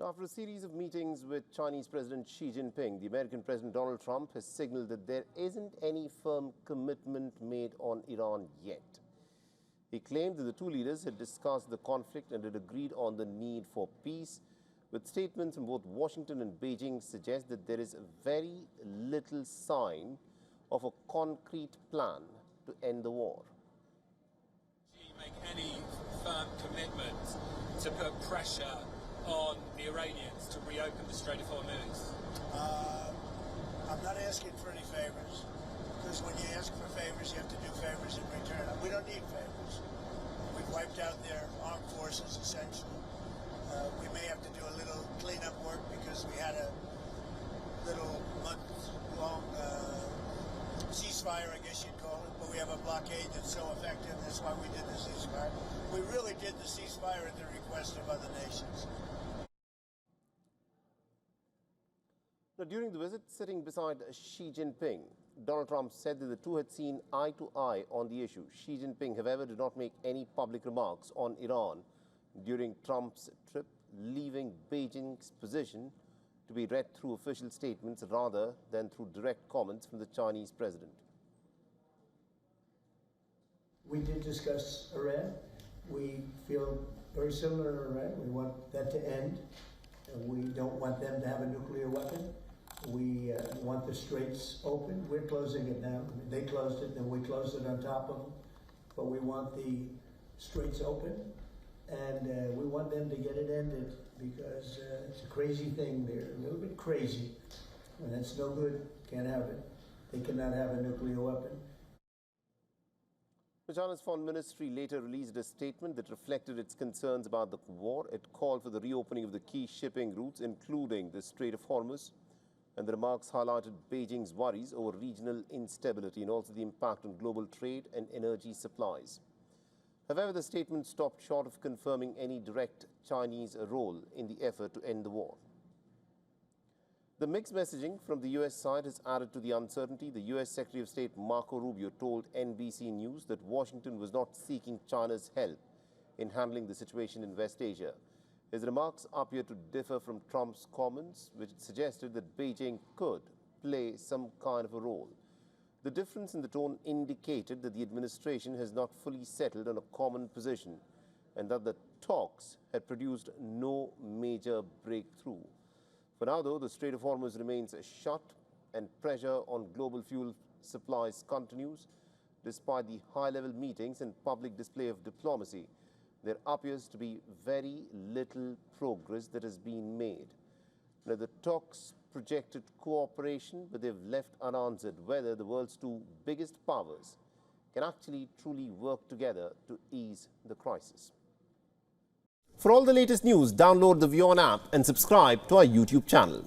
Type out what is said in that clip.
After a series of meetings with Chinese President Xi Jinping, the American President Donald Trump has signaled that there isn't any firm commitment made on Iran yet. He claimed that the two leaders had discussed the conflict and had agreed on the need for peace, with statements from both Washington and Beijing suggest that there is very little sign of a concrete plan to end the war. Xi make any firm commitment to put pressure on the Iranians to reopen the Strait of Hormuz? I'm not asking for any favors, because when you ask for favors, you have to do favors in return. We don't need favors. We've wiped out their armed forces, essentially. We may have to do a little cleanup work because we had a little month-long ceasefire, I guess you'd call it, but we have a blockade that's so effective. That's why we did the ceasefire. We really did the ceasefire at the request of other nations. Now, during the visit, sitting beside Xi Jinping, Donald Trump said that the two had seen eye to eye on the issue. Xi Jinping, however, did not make any public remarks on Iran during Trump's trip, leaving Beijing's position to be read through official statements rather than through direct comments from the Chinese president. We did discuss Iran. We feel very similar to Iran. We want that to end. We don't want them to have a nuclear weapon. We want the straits open. We're closing it now. I mean, they closed it, then we closed it on top of them. But we want the straits open, and we want them to get it ended because it's a crazy thing. They're a little bit crazy, and that's no good. Can't have it. They cannot have a nuclear weapon. China's Foreign Ministry later released a statement that reflected its concerns about the war. It called for the reopening of the key shipping routes, including the Strait of Hormuz, and the remarks highlighted Beijing's worries over regional instability and also the impact on global trade and energy supplies. However, the statement stopped short of confirming any direct Chinese role in the effort to end the war. The mixed messaging from the U.S. side has added to the uncertainty. The U.S. Secretary of State Marco Rubio told NBC News that Washington was not seeking China's help in handling the situation in West Asia. His remarks appear to differ from Trump's comments, which suggested that Beijing could play some kind of a role. The difference in the tone indicated that the administration has not fully settled on a common position and that the talks had produced no major breakthrough. For now, though, the Strait of Hormuz remains shut and pressure on global fuel supplies continues. Despite the high-level meetings and public display of diplomacy, there appears to be very little progress that has been made. Now, the talks projected cooperation, but they've left unanswered whether the world's two biggest powers can actually truly work together to ease the crisis. For all the latest news, download the WION app and subscribe to our YouTube channel.